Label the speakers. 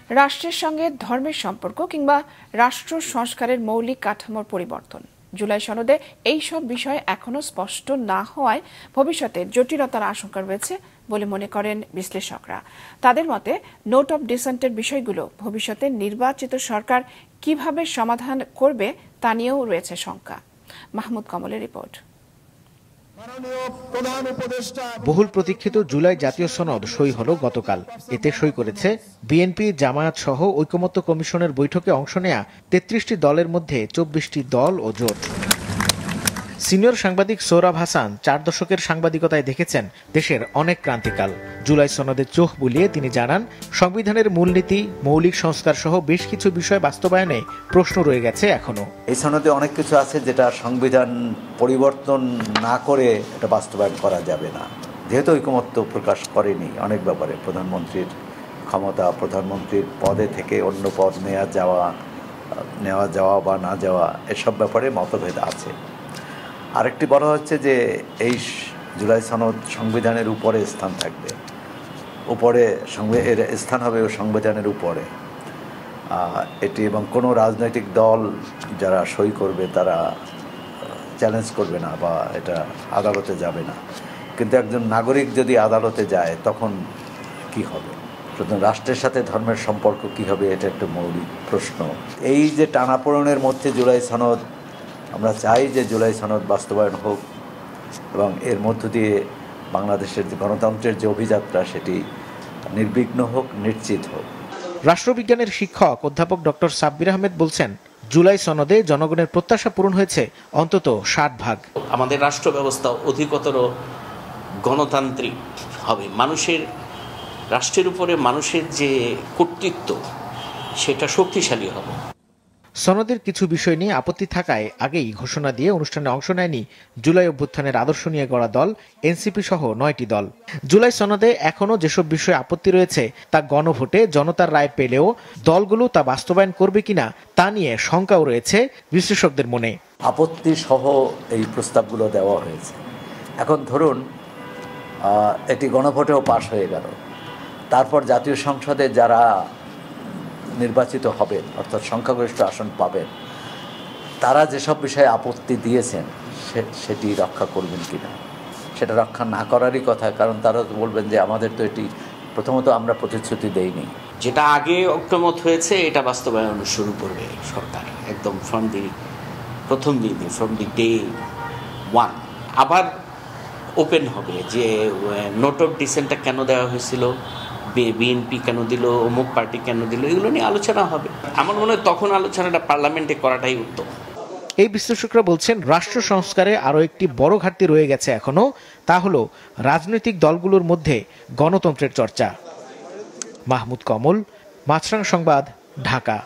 Speaker 1: রাষ্ট্রের সঙ্গে ধর্মের সম্পর্ক কিংবা রাষ্ট্র সংস্কারের মৌলিক কাঠামোর পরিবর্তন, জুলাই সনদে এইসব বিষয় এখনো স্পষ্ট না হওয়ায় ভবিষ্যতে জটিলতার আশঙ্কা রয়েছে বলে মনে করেন বিশ্লেষকরা। তাদের মতে নোট অব ডিসেন্টের বিষয়গুলো ভবিষ্যতে নির্বাচিত সরকার কিভাবে সমাধান করবে তা নিয়েও রয়েছে শঙ্কা। মাহমুদ কমলের রিপোর্ট।
Speaker 2: বহুল প্রতীক্ষিত জুলাই জাতীয় সনদ সই হলো গতকাল। এতে সই করেছে বিএনপি, জামায়াত সহ ঐকমত্য কমিশনের বৈঠকে অংশ নেয়া ৩৩টি দলের মধ্যে ২৪টি দল ও জোট। সিনিয়র সাংবাদিক সোহরাব হাসান ৪ দশকের সাংবাদিকতায় দেখেছেন দেশের অনেক ক্রান্তিকাল। জুলাই সনদে চোখ বুলিয়ে তিনি জানান, সংবিধানের মূলনীতি, মৌলিক সংস্কার সহ বেশ কিছু বিষয় বাস্তবায়নে প্রশ্ন রয়ে গেছে এখনো।
Speaker 3: এই সনদে অনেক কিছু আছে যেটা সংবিধান পরিবর্তন না করে এটা বাস্তবায়ন করা যাবে না। যেহেতু ঐকমত্য প্রকাশ করেনি অনেক ব্যাপারে, প্রধানমন্ত্রীর ক্ষমতা, প্রধানমন্ত্রীর পদে থেকে অন্য পদ নেওয়া যাওয়া বা না যাওয়া, এসব ব্যাপারে মতভেদ আছে। আরেকটি বলা হচ্ছে যে এই জুলাই সনদ সংবিধানের উপরে স্থান থাকবে, এর স্থান হবে সংবিধানের উপরে এটি, এবং কোনো রাজনৈতিক দল যারা সই করবে তারা চ্যালেঞ্জ করবে না বা এটা আদালতে যাবে না। কিন্তু একজন নাগরিক যদি আদালতে যায় তখন কি হবে? সুতরাং রাষ্ট্রের সাথে ধর্মের সম্পর্ক কি হবে, এটা একটা মৌলিক প্রশ্ন। এই যে টানাপোড়েনের মধ্যে জুলাই সনদ, আমরা চাই যে জুলাই সনদ বাস্তবায়ন হোক এবং এর মধ্য দিয়ে বাংলাদেশের যে গণতন্ত্রের যে অভিযাত্রা সেটি নির্বিঘ্ন হোক, নিশ্চিত হোক।
Speaker 2: রাষ্ট্রবিজ্ঞানের শিক্ষক অধ্যাপক ডক্টর সাব্বির আহমেদ বলছেন, জুলাই সনদে জনগণের প্রত্যাশা পূরণ হয়েছে অন্তত 60%।
Speaker 4: আমাদের রাষ্ট্র ব্যবস্থা অধিকতর গণতান্ত্রিক হবে। রাষ্ট্রের উপরে মানুষের যে কর্তৃত্ব সেটা শক্তিশালী হবে।
Speaker 2: সনদের কিছু বিষয় নিয়ে আপত্তি থাকায় আগেই ঘোষণা দিয়ে অনুষ্ঠানে অংশ নেয়নি জুলাই অভ্যুত্থানের আদর্শ নিয়ে গড়া দল এনসিপি সহ 9টি দল। জুলাই সনদে এখনো যেসব বিষয়ে আপত্তি রয়েছে তা গণভোটে জনতার রায় পেলেও দলগুলো তা বাস্তবায়ন করবে কিনা তা নিয়ে শঙ্কাও রয়েছে বিশ্লেষকদের মনে।
Speaker 3: আপত্তি সহ এই প্রস্তাবগুলো দেওয়া হয়েছে। এখন ধরুন এটি গণভোটেও পাশ হয়ে গেল, তারপর জাতীয় সংসদে যারা নির্বাচিত হবেন, অর্থাৎ সংখ্যাগরিষ্ঠ আসন পাবেন, তারা যেসব বিষয়ে আপত্তি দিয়েছেন সেটি রক্ষা করবেন কিনা, সেটা রক্ষা না করারই কথা। কারণ তারা বলবেন যে আমাদের তো এটি প্রথমত আমরা প্রতিশ্রুতি দেইনি।
Speaker 4: যেটা আগে ঐকমত হয়েছে এটা বাস্তবায়ন শুরু করবে সরকার একদম প্রথম দিনে, ফ্রম দি ডে ওয়ান। আবার ওপেন হবে যে নোট অফ ডিসেন্টটা কেন দেওয়া হয়েছিল, বিএনপি কেন দিল, অমুক পার্টি কেন দিল, এগুলো নিয়ে আলোচনা হবে। আমার মনে হয় তখন আলোচনাটা পার্লামেন্টে করাটাই উত্তম।
Speaker 2: এই বিশ্লেষকরা বলছেন, রাষ্ট্র সংস্কারে আরও একটি বড় ঘাটতি রয়ে গেছে এখনো, তা হলো রাজনৈতিক দলগুলোর মধ্যে গণতন্ত্রের চর্চা। মাহমুদ কমল, মাছরাঙা সংবাদ, ঢাকা।